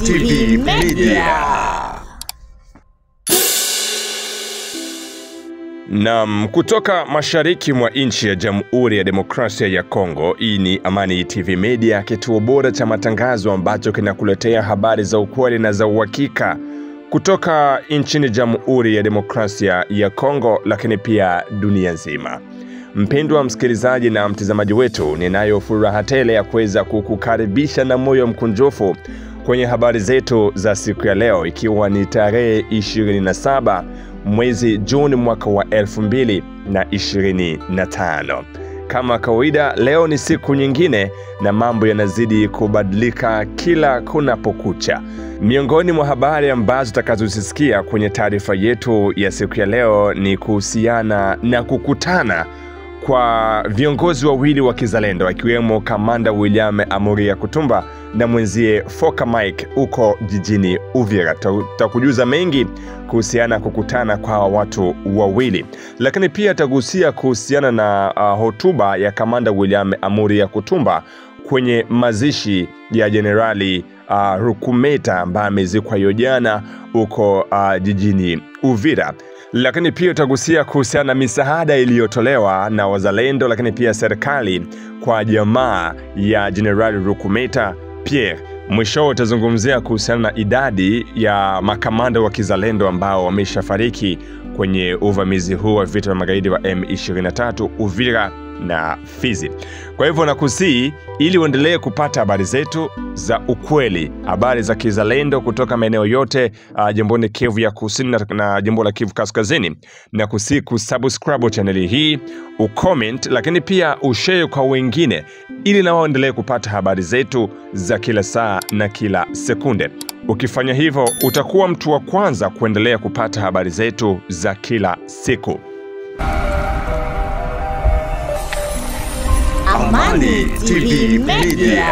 TV Media. Naam, kutoka mashariki mwa nchi ya Jamhuri ya Demokrasia ya Kongo, hii ni Amani TV Media, kituo bora cha matangazo ambacho kinakuletea habari za ukweli na za uhakika kutoka nchini Jamhuri ya Demokrasia ya Kongo, lakini pia dunia nzima. Mpendwa msikilizaji na mtazamaji wetu, ninayo furaha tele ya kuweza kukukaribisha na moyo mkunjufu kwenye habari zetu za siku ya leo, ikiwa ni tarehe 27 mwezi Juni mwaka wa 2025. Kama kawaida, leo ni siku nyingine na mambo yanazidi kubadilika kila kunapokucha. Miongoni mwa habari ambazo tutakazosikia kwenye taarifa yetu ya siku ya leo ni kuhusiana na kukutana kwa viongozi wawili wa kizalendo, akiwemo Kamanda William Amuri Yakutumba na mwenzie Foka Mike uko jijini Uvira. Tutakujuza mengi kuhusiana kukutana kwa watu wawili, lakini pia tagusia kuhusiana na hotuba ya Kamanda William Amuri Yakutumba kwenye mazishi ya Generali Rukumeta ambaye amezikwa hiyo jana uko jijini Uvira. Lakini pia utagusia kuhusiana na misaada iliyotolewa na wazalendo, lakini pia serikali kwa jamaa ya Generali Rukumeta Pierre. Mwisho utazungumzia kuhusiana na idadi ya makamanda wa kizalendo ambao wameshafariki kwenye uvamizi huu wa vita vya magaidi wa M23 Uvira na Fizi. Kwa hivyo nakusii ili uendelee kupata habari zetu za ukweli, habari za kizalendo kutoka maeneo yote jimboni Kivu ya Kusini na jimbo la Kivu Kaskazini, na kusii kusubscribe channel hii, ucomment, lakini pia ushare kwa wengine ili na waendelee kupata habari zetu za kila saa na kila sekunde. Ukifanya hivyo utakuwa mtu wa kwanza kuendelea kupata habari zetu za kila siku. Amani TV Media.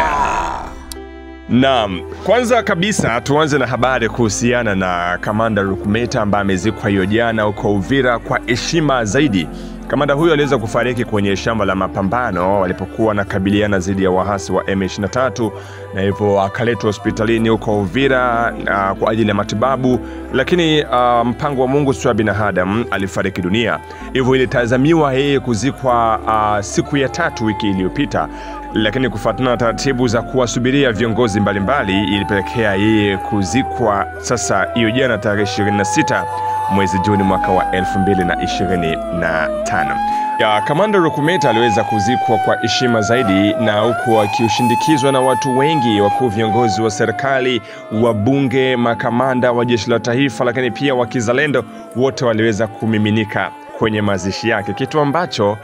Naam, kwanza kabisa tuanze na habari kuhusiana na Kamanda Rukumeta ambaye amezikwa hiyo jana huko Uvira kwa heshima zaidi. Kamanda huyo aliweza kufariki kwenye shamba la mapambano walipokuwa nakabiliana dhidi ya wahasi wa M23, na hivyo akaletwa hospitalini huko Uvira kwa ajili ya matibabu, lakini mpango wa Mungu sio binadamu, alifariki dunia. Hivyo ilitazamiwa yeye kuzikwa siku ya 3 wiki iliyopita, lakini kufuatana na taratibu za kuwasubiria viongozi mbalimbali ilipelekea yeye kuzikwa sasa hiyo jana tarehe 26 mwezi Juni mwaka wa 2025. Kamanda Rukumeta aliweza kuzikwa kwa heshima zaidi, na huku akiushindikizwa na watu wengi, wakuu viongozi wa serikali, wabunge, makamanda wa jeshi la taifa, lakini pia wa kizalendo, wote waliweza kumiminika kwenye mazishi yake, kitu ambacho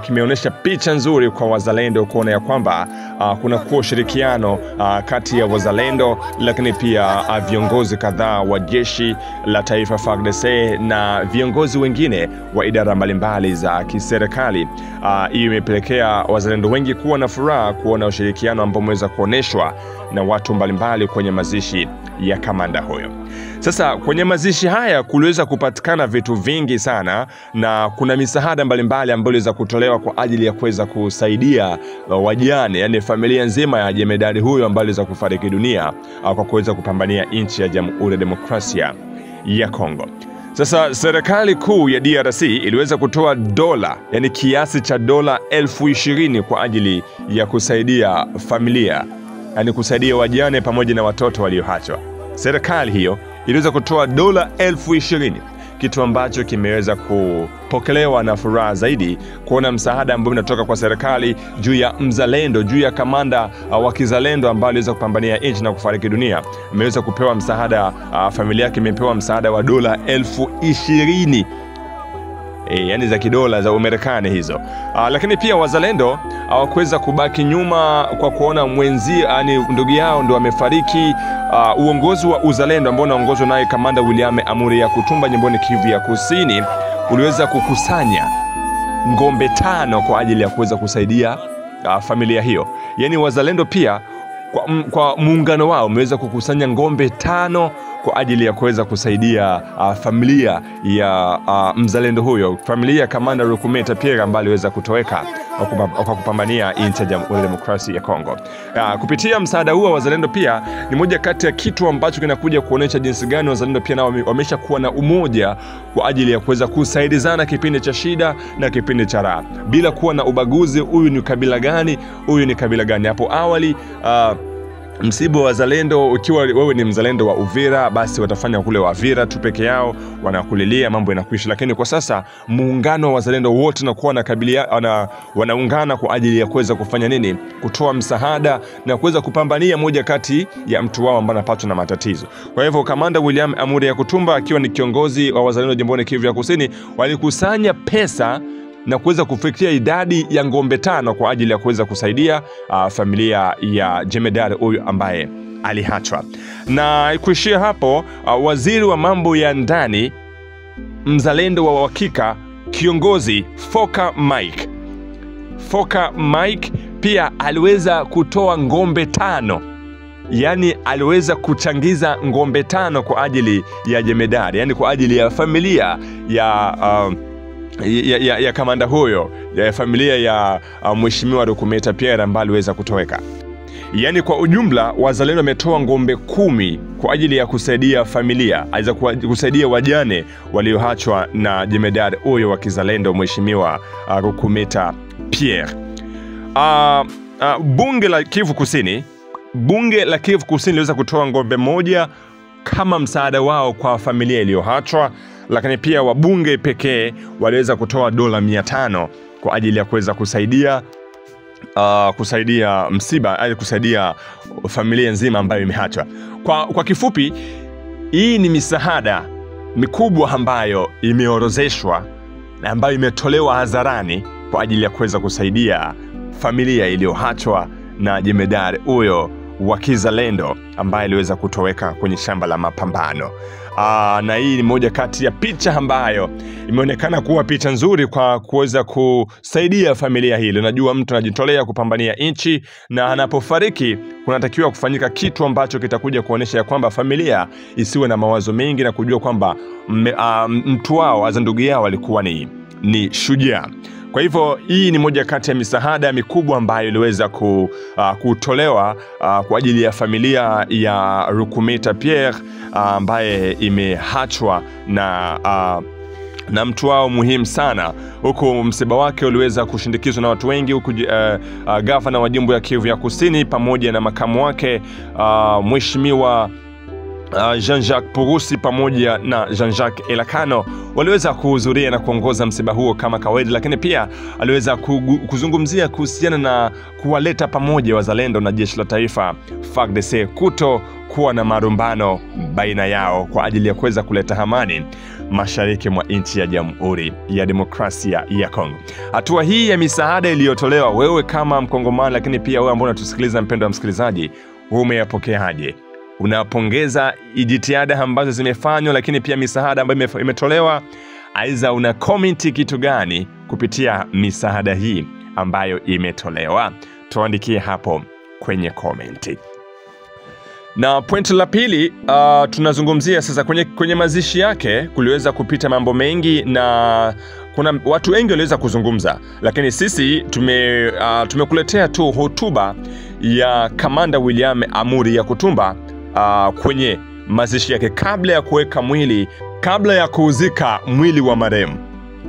kimeonyesha picha nzuri kwa wazalendo kuona ya kwamba kuna kuwa ushirikiano kati ya wazalendo, lakini pia viongozi kadhaa wa jeshi la taifa FARDC na viongozi wengine wa idara mbalimbali za kiserikali. Hii imepelekea wazalendo wengi kuwa na furaha kuona ushirikiano ambao umeweza kuoneshwa na watu mbalimbali kwenye mazishi ya kamanda huyo. Sasa kwenye mazishi haya kuliweza kupatikana vitu vingi sana, na kuna misaada mbalimbali ambayo iliweza kutolewa kwa ajili ya kuweza kusaidia wajane, yani familia nzima ya jemedari huyo ambaye aliweza kufariki dunia kwa kuweza kupambania nchi ya Jamhuri ya Demokrasia ya Kongo. Sasa serikali kuu ya DRC iliweza kutoa dola, yani kiasi cha dola 20,000 kwa ajili ya kusaidia familia, yani kusaidia wajane pamoja na watoto walioachwa. Serikali hiyo iliweza kutoa dola 20,000, kitu ambacho kimeweza kupokelewa na furaha zaidi kuona msaada ambao unatoka kwa serikali juu ya mzalendo, juu ya kamanda wa kizalendo ambaye aliweza kupambania nchi na kufariki dunia. Ameweza kupewa msaada, familia yake imepewa msaada wa dola 20,000. Yani za kidola za Umarekani hizo. Lakini pia wazalendo hawakuweza kubaki nyuma kwa kuona mwenzi, yani ndugu yao ndo amefariki. Uongozi wa uzalendo ambao unaongozwa naye Kamanda William Amuri Yakutumba jimboni Kivu ya Kusini uliweza kukusanya ngombe 5 kwa ajili ya kuweza kusaidia familia hiyo. Yani wazalendo pia kwa muungano wao umeweza kukusanya ngombe 5 kwa ajili ya kuweza kusaidia familia ya mzalendo huyo, familia ya Kamanda Rukumeta Pierre ambaye aliweza kutoweka kwa kupambania nchi ya Jamhuri ya Demokrasia ya Kongo. Kupitia msaada huo wa wazalendo pia ni moja kati ya kitu ambacho kinakuja kuonesha jinsi gani wazalendo pia nao wamesha kuwa na umoja kwa ajili ya kuweza kusaidizana kipindi cha shida na kipindi cha raha, bila kuwa na ubaguzi, huyu ni kabila gani, huyu ni kabila gani. Hapo awali msiba wa wazalendo, ukiwa wewe ni mzalendo wa Uvira, basi watafanya kule wa Uvira tu peke yao, wanakulilia, mambo yanakwisha. Lakini kwa sasa muungano wa wazalendo wote na kuwa na kabila wanaungana kwa ajili ya kuweza kufanya nini? Kutoa msaada na kuweza kupambania moja kati ya mtu wao ambaye anapatwa na matatizo. Kwa hivyo Kamanda William Amuri Yakutumba akiwa ni kiongozi wa wazalendo jimboni Kivu ya Kusini, walikusanya pesa na kuweza kufikia idadi ya ngombe 5 kwa ajili ya kuweza kusaidia familia ya jemedari huyu ambaye aliachwa. Na kuishia hapo, waziri wa mambo ya ndani mzalendo wa uhakika, kiongozi Foka Mike pia aliweza kutoa ngombe 5. Yani aliweza kuchangiza ngombe 5 kwa ajili ya jemedari, yani kwa ajili ya familia ya kamanda huyo, ya familia ya Mheshimiwa Rukumeta Pierre ambaye aliweza kutoweka. Yani kwa ujumla wazalendo wametoa ngombe 10 kwa ajili ya kusaidia familia, aidha kusaidia wajane walioachwa na jemedari huyo wa kizalendo Mheshimiwa Rukumeta Pierre. Bunge la Kivu Kusini liweza kutoa ngombe 1 kama msaada wao kwa familia iliyoachwa, lakini pia wabunge pekee waliweza kutoa dola 500 kwa ajili ya kuweza kusaidia msiba, au kusaidia familia nzima ambayo imeachwa. Kwa kifupi, hii ni misaada mikubwa ambayo imeorozeshwa na ambayo imetolewa hadharani kwa ajili ya kuweza kusaidia familia iliyoachwa na jemedari huyo wa kizalendo ambaye aliweza kutoweka kwenye shamba la mapambano. Na hii ni moja kati ya picha ambayo imeonekana kuwa picha nzuri kwa kuweza kusaidia familia hili. Unajua, mtu anajitolea kupambania nchi, na anapofariki kunatakiwa kufanyika kitu ambacho kitakuja kuonesha ya kwamba familia isiwe na mawazo mengi na kujua kwamba mtu wao, ndugu yao alikuwa ni shujaa. Kwa hivyo hii ni moja kati ya misaada mikubwa ambayo iliweza kutolewa kwa ajili ya familia ya Rukumeta Pierre ambaye imeachwa na mtu wao muhimu sana, huku msiba wake uliweza kushindikizwa na watu wengi, huku gavana wa jimbo ya Kivu ya Kusini pamoja na makamu wake Mheshimiwa Jean-Jacques Purusi pamoja na Jean-Jacques Elakano waliweza kuhudhuria na kuongoza msiba huo kama kawaida, lakini pia aliweza kuzungumzia kuhusiana na kuwaleta pamoja wazalendo na jeshi la taifa FARDC, kuwa na marumbano baina yao kwa ajili ya kuweza kuleta amani mashariki mwa nchi ya Jamhuri ya Demokrasia ya Kongo. Hatua hii ya misaada iliyotolewa, wewe kama Mkongomani, lakini pia wewe ambao unatusikiliza mpendwa msikilizaji, umeyapokeaje? Unapongeza jitihada ambazo zimefanywa, lakini pia misaada ambayo imetolewa? Aidha una comment kitu gani kupitia misaada hii ambayo imetolewa? Tuandikie hapo kwenye comment. Na point la pili, tunazungumzia sasa kwenye mazishi yake kuliweza kupita mambo mengi na kuna watu wengi waliweza kuzungumza, lakini sisi tumekuletea tu hotuba ya Kamanda William Amuri Yakutumba kwenye mazishi yake. Kabla ya kuuzika mwili wa marehemu,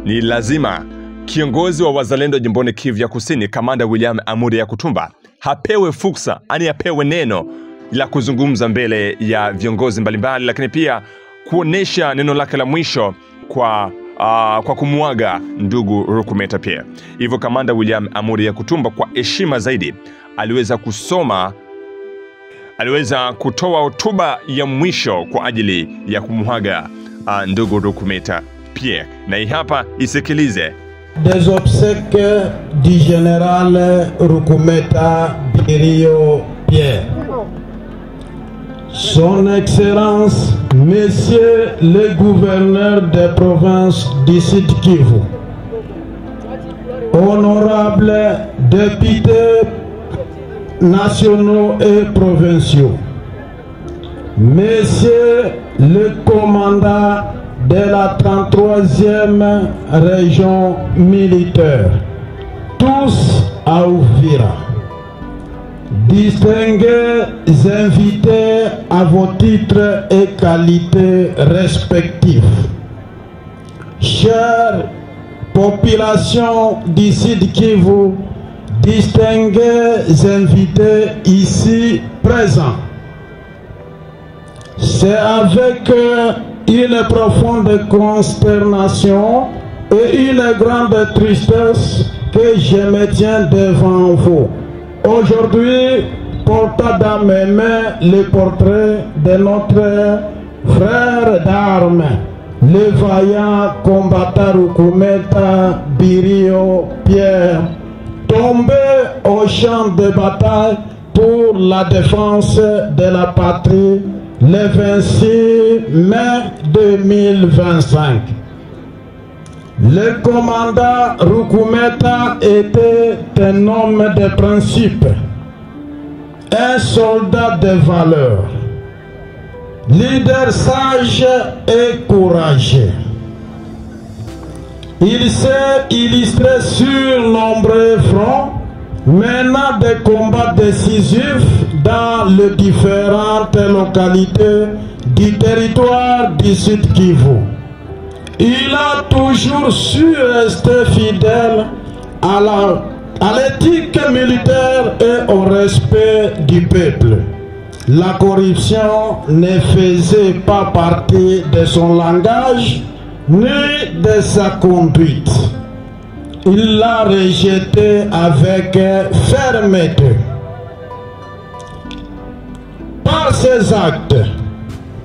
ni lazima kiongozi wa wazalendo jimboni Kivu ya Kusini Kamanda William Amuri Yakutumba hapewe fursa, apewe neno la kuzungumza mbele ya viongozi mbalimbali, lakini pia kuonesha neno lake la mwisho kwa kumuaga ndugu Rukumeta Pierre. Hivyo Kamanda William Amuri Yakutumba kwa heshima zaidi aliweza kutoa hotuba ya mwisho kwa ajili ya kumuaga ndugu Rukumeta Pierre, na hii hapa isikilize. Des obsèques du général Rukumeta Pierre. Son Excellence, Messieurs les gouverneurs des provinces du Sud Kivu, honorables députés nationaux et provinciaux, Monsieur le commandant de la 33e région militaire, tous à Uvira, distingués invités à vos titres et qualités respectifs, chère population du Sud Kivu, distingués invités ici présents, c'est avec une profonde consternation et une grande tristesse que je me tiens devant vous. Aujourd'hui, portant dans mes mains le portrait de notre frère d'armes, le vaillant combattant Rukumeta Birio Pierre, tombé au champ de bataille pour la défense de la patrie le 26 mai 2025. Le commandant Rukumeta était un homme de principe, un soldat de valeur, leader sage et courageux. Il s'est illustré sur nombreux fronts, menant des combats décisifs dans les différentes localités du territoire du Sud Kivu. Il a toujours su rester fidèle à l'éthique militaire et au respect du peuple. La corruption ne faisait pas partie de son langage ni de sa conduite. Il l'a rejeté avec fermeté. Par ses actes,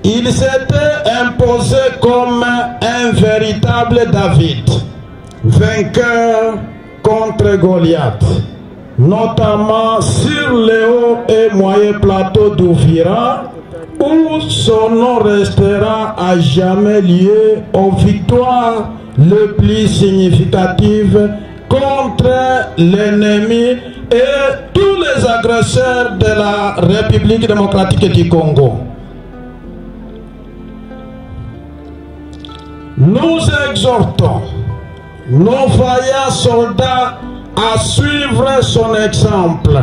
il s'était imposé comme un véritable David, vainqueur contre Goliath, notamment sur les hauts et moyens plateaux d'Uvira, où son nom restera à jamais lié aux victoires les plus significatives contre l'ennemi et tous les agresseurs de la République démocratique du Congo. Nous exhortons nos vaillants soldats à suivre son exemple,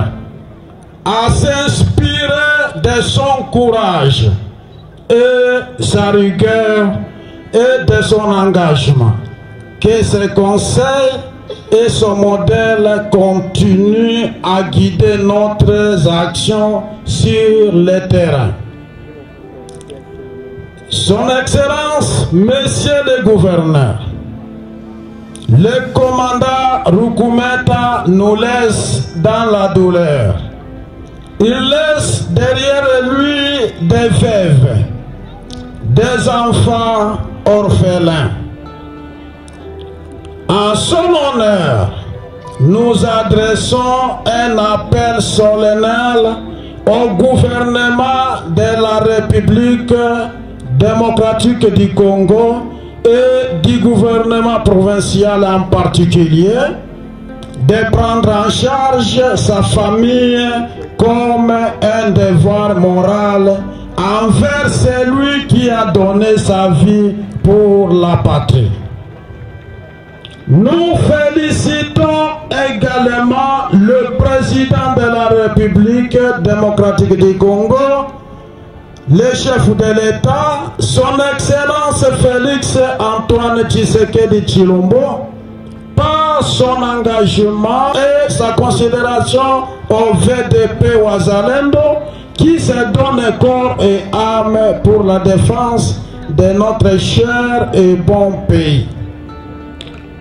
à s'inspirer de son courage et sa rigueur et de son engagement. Que ses conseils et son modèle continuent à guider notre action sur le terrain. Son Excellence, Monsieur le Gouverneur, le commandant Rukumeta nous laisse dans la douleur. Il laisse derrière lui des veuves, des enfants orphelins. En son honneur, nous adressons un appel solennel au gouvernement de la République démocratique du Congo et du gouvernement provincial en particulier de prendre en charge sa famille comme un devoir moral envers celui qui a donné sa vie pour la patrie. Nous félicitons également le président de la République démocratique du Congo, le chef de l'État, son Excellence Félix Antoine Tshisekedi Tshilombo, par son engagement et sa considération au VDP Wazalendo qui se donne corps et âme pour la défense de notre cher et bon pays.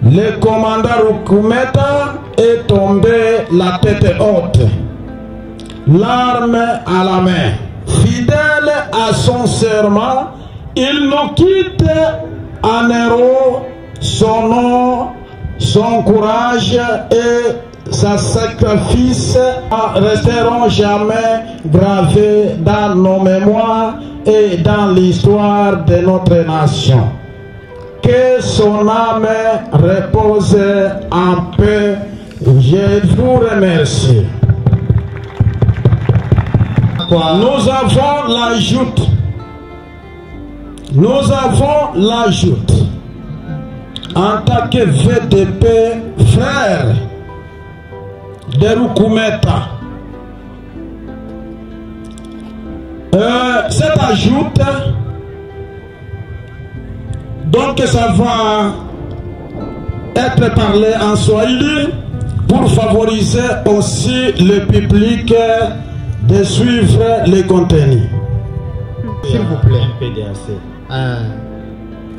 Le commandant Rukumeta est tombé la tête haute, l'arme à la main. Fidèle à son serment, il nous quitte en héros. Son nom, son courage et sa sacrifice resteront jamais gravés dans nos mémoires et dans l'histoire de notre nation. Que son âme repose en paix. Je vous remercie. Nous avons la joute nous avons l'ajout en tant que VDP frère de Rukumeta. Cet ajout, donc ça va être parlé en Swahili pour favoriser aussi le public de suivre les contenus. S'il vous plaît, MPDAC.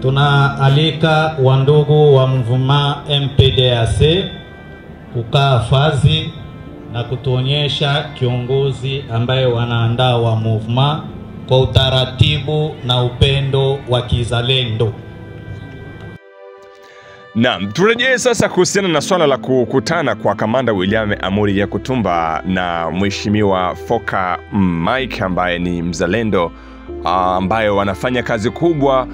Tunaalika wandugu wa mvuma MPDAC kukaa fazi na kutuonyesha kiongozi ambaye wanaandaa wa movement kwa utaratibu na upendo wa kizalendo. Naam, turejee sasa kuhusiana na swala la kukutana kwa Kamanda William Amuri Yakutumba na Mheshimiwa Foka Mike ambaye ni mzalendo ambaye wanafanya kazi kubwa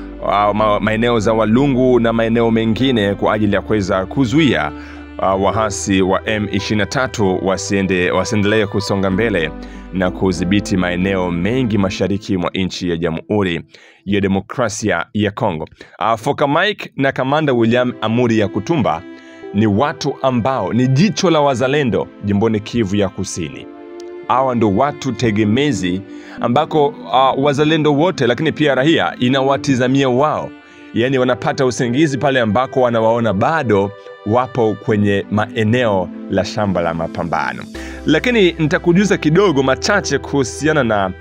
maeneo za Walungu na maeneo mengine kwa ajili ya kuweza kuzuia wahasi wa M23 wasiendelee kusonga mbele na kudhibiti maeneo mengi mashariki mwa nchi ya Jamhuri ya Demokrasia ya Kongo. Foka Mike na Kamanda William Amuri Yakutumba ni watu ambao ni jicho la wazalendo jimboni Kivu ya Kusini. Hawa ndo watu tegemezi ambako wazalendo wote lakini pia raia inawatizamia wao. Yani wanapata usingizi pale ambako wanawaona bado wapo kwenye maeneo la shamba la mapambano. Lakini nitakujuza kidogo machache kuhusiana na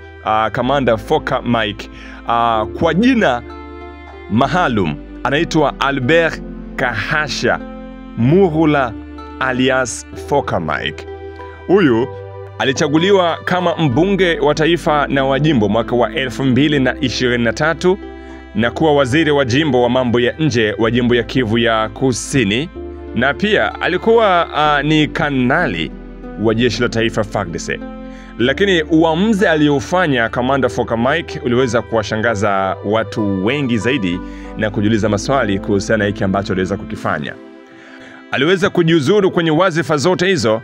Kamanda Foka Mike. Kwa jina maalum anaitwa Albert Kahasha Murula alias Foka Mike. Huyu alichaguliwa kama mbunge wa taifa na wa jimbo mwaka wa 2023 na kuwa waziri wa jimbo wa mambo ya nje wa jimbo ya Kivu ya Kusini, na pia alikuwa ni kanali wa jeshi la taifa FARDC. Lakini uamuzi aliofanya Kamanda Foka Mike uliweza kuwashangaza watu wengi zaidi na kujiuliza maswali kuhusiana na hiki ambacho aliweza kukifanya. Aliweza kujiuzuru kwenye wazifa zote hizo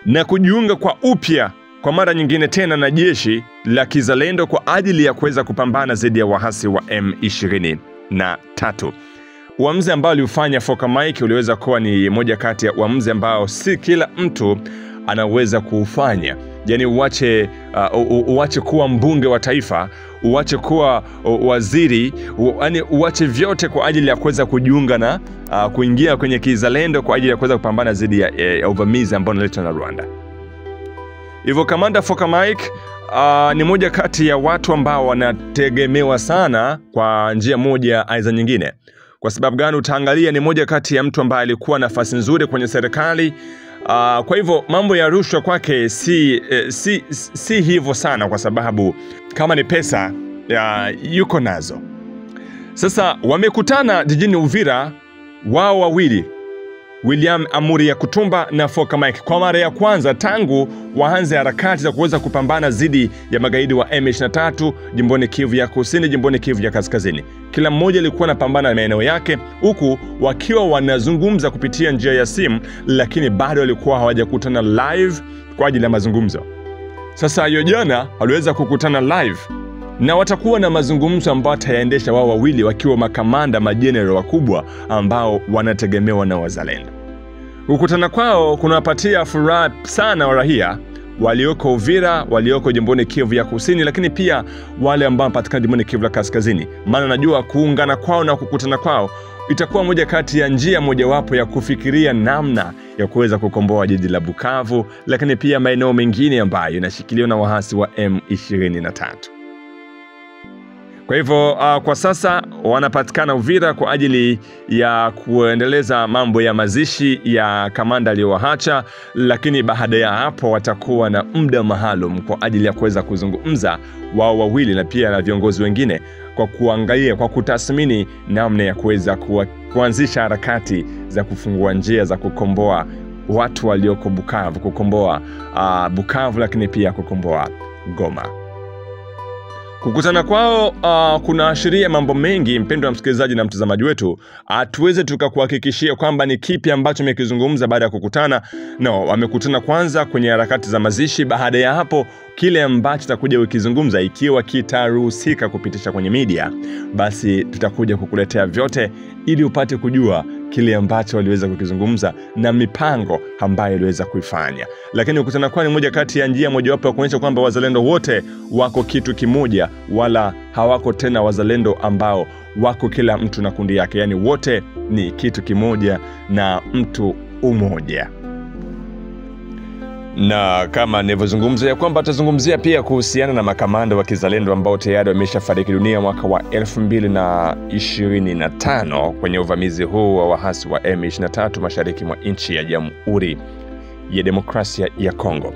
na kujiunga kwa upya kwa mara nyingine tena na jeshi la kizalendo kwa ajili ya kuweza kupambana dhidi ya wahasi wa M23. Uamuzi ambao aliufanya Foka Mike uliweza kuwa ni moja kati ya uamuzi ambao si kila mtu anaweza kuufanya. Yani uache kuwa mbunge wa taifa, uache kuwa waziri, yani uache vyote kwa ajili ya kuweza kujiunga na kuingia kwenye kizalendo kwa ajili ya kuweza kupambana dhidi ya uvamizi ambao unaletwa na Rwanda. Hivyo Kamanda Foka Mike ni moja kati ya watu ambao wanategemewa sana kwa njia moja aiza nyingine. Kwa sababu gani? Utaangalia ni moja kati ya mtu ambaye alikuwa nafasi nzuri kwenye serikali. Kwa hivyo mambo ya rushwa kwake si hivyo sana, kwa sababu kama ni pesa yuko nazo. Sasa wamekutana jijini Uvira wao wawili, William Amuri Yakutumba na Foka Mike, kwa mara ya kwanza tangu waanze harakati za kuweza kupambana dhidi ya magaidi wa M23 jimboni Kivu ya Kusini, jimboni Kivu ya Kaskazini. Kila mmoja alikuwa anapambana na maeneo yake, huku wakiwa wanazungumza kupitia njia ya simu, lakini bado walikuwa hawajakutana live kwa ajili ya mazungumzo. Sasa hiyo jana waliweza kukutana live na watakuwa na mazungumzo ambayo tayaendesha wao wawili wakiwa makamanda majenerali wakubwa ambao wanategemewa na wazalendo. Kukutana kwao kunawapatia furaha sana raia walioko Uvira, walioko jimboni Kivu ya Kusini, lakini pia wale ambao wanapatikana jimboni Kivu ya Kaskazini. Maana najua kuungana kwao na kukutana kwao itakuwa moja kati ya njia mojawapo ya kufikiria namna ya kuweza kukomboa jiji la Bukavu, lakini pia maeneo mengine ambayo yanashikiliwa na wahasi wa M23. Kwa hivyo kwa sasa wanapatikana Uvira kwa ajili ya kuendeleza mambo ya mazishi ya kamanda aliyowaacha, lakini baada ya hapo watakuwa na muda maalum kwa ajili ya kuweza kuzungumza wao wawili na pia na viongozi wengine kwa kuangalia, kwa kutathmini namna ya kuweza kuanzisha harakati za kufungua njia za kukomboa watu walioko Bukavu, kukomboa Bukavu, lakini pia kukomboa Goma. Kukutana kwao kuna ashiria mambo mengi, mpendwa msikilizaji na mtazamaji wetu. Tuweze tukakuhakikishia kwamba ni kipi ambacho wamekizungumza baada ya kukutana. Wamekutana kwanza kwenye harakati za mazishi, baada ya hapo kile ambacho tutakuja ukizungumza, ikiwa kitaruhusika kupitisha kwenye media, basi tutakuja kukuletea vyote ili upate kujua kile ambacho waliweza kukizungumza na mipango ambayo waliweza kuifanya. Lakini ukutana kwa ni moja kati ya njia mojawapo ya kuonyesha kwamba wazalendo wote wako kitu kimoja, wala hawako tena wazalendo ambao wako kila mtu na kundi yake, yani wote ni kitu kimoja na mtu umoja. Na kama nilivyozungumzia kwamba tutazungumzia pia kuhusiana na makamanda wa kizalendo ambao tayari wameshafariki dunia mwaka wa 2025 kwenye uvamizi huu wa wahasi wa M23 mashariki mwa nchi ya Jamhuri ya Demokrasia ya Kongo.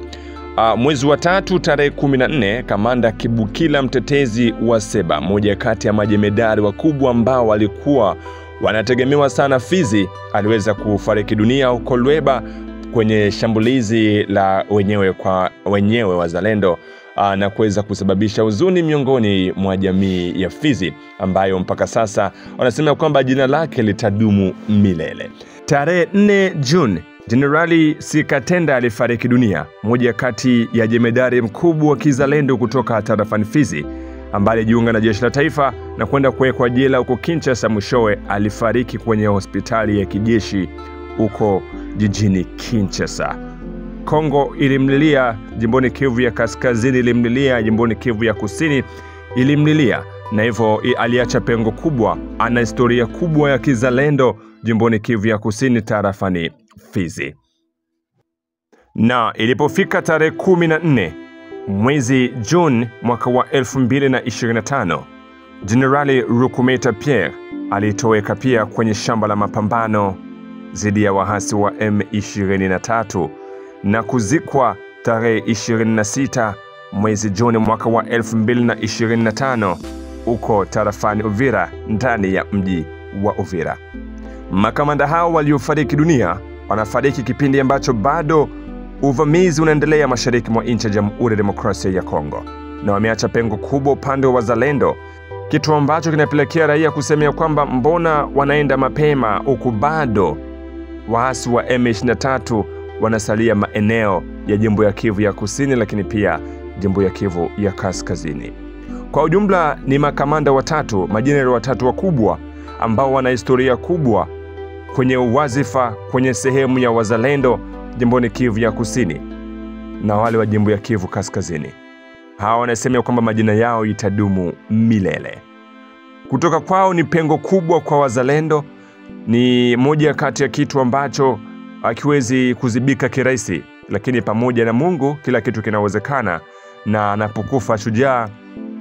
Mwezi wa 3 tarehe 14, kamanda Kibukila Mtetezi wa Seba, moja kati ya majemedari wakubwa ambao walikuwa wanategemewa sana Fizi, aliweza kufariki dunia huko Lweba kwenye shambulizi la wenyewe kwa wenyewe wazalendo, na kuweza kusababisha huzuni miongoni mwa jamii ya Fizi, ambayo mpaka sasa wanasema kwamba jina lake litadumu milele. Tarehe 4 Juni, Jenerali Sikatenda alifariki dunia, moja kati ya jemedari mkubwa wa kizalendo kutoka tarafani Fizi, ambaye alijiunga na jeshi la taifa na kwenda kuwekwa jela huko Kinshasa. Mwishowe alifariki kwenye hospitali ya kijeshi huko jijini Kinshasa. Kongo ilimlilia, jimboni Kivu ya Kaskazini ilimlilia, jimboni Kivu ya Kusini ilimlilia, na hivyo aliacha pengo kubwa. Ana historia kubwa ya kizalendo jimboni Kivu ya Kusini tarafani Fizi. Na ilipofika tarehe 14 mwezi Juni mwaka wa 2025, Jenerali Rukumeta Pierre alitoweka pia kwenye shamba la mapambano dhidi ya wahasi wa M23 na kuzikwa tarehe 26 mwezi Juni mwaka wa 2025 uko tarafani Uvira, ndani ya mji wa Uvira. Makamanda hao waliofariki dunia wanafariki kipindi ambacho bado uvamizi unaendelea mashariki mwa nchi ya Jamhuri ya Demokrasia ya Kongo, na wameacha pengo kubwa upande wa wazalendo, kitu ambacho kinapelekea raia kusemea kwamba mbona wanaenda mapema huku bado waasi wa M23 wanasalia maeneo ya jimbo ya Kivu ya Kusini, lakini pia jimbo ya Kivu ya Kaskazini. Kwa ujumla ni makamanda watatu, majenerali watatu wakubwa ambao wana historia kubwa kwenye uwazifa kwenye sehemu ya wazalendo jimboni Kivu ya Kusini na wale wa jimbo ya Kivu Kaskazini. Hawa wanasema kwamba majina yao itadumu milele. Kutoka kwao ni pengo kubwa kwa wazalendo, ni moja kati ya kitu ambacho hakiwezi kuzibika kirahisi, lakini pamoja na Mungu kila kitu kinawezekana, na anapokufa shujaa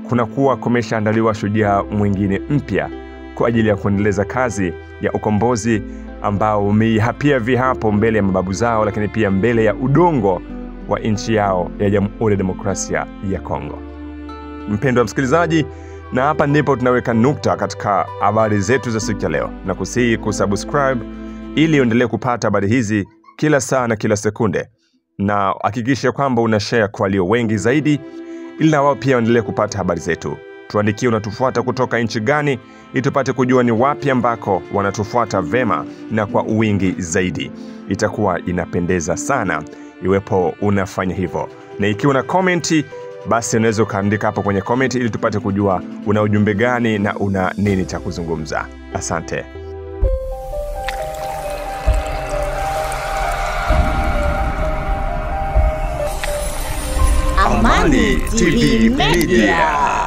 kunakuwa kumeshaandaliwa shujaa mwingine mpya kwa ajili ya kuendeleza kazi ya ukombozi ambao umehapia vihapo mbele ya mababu zao, lakini pia mbele ya udongo wa nchi yao ya Jamhuri ya Demokrasia ya Kongo. Mpendwa msikilizaji, na hapa ndipo tunaweka nukta katika habari zetu za siku ya leo, na kusihi kusubscribe ili uendelee kupata habari hizi kila saa na kila sekunde, na hakikisha kwamba unashare kwa walio wengi zaidi ili na wao pia waendelee kupata habari zetu. Tuandikie unatufuata kutoka nchi gani ili tupate kujua ni wapi ambako wanatufuata vema na kwa wingi zaidi. Itakuwa inapendeza sana iwepo unafanya hivyo. Na ikiwa una komenti, basi unaweza kaandika hapo kwenye komenti ili tupate kujua una ujumbe gani na una nini cha kuzungumza. Asante. Amani TV Media.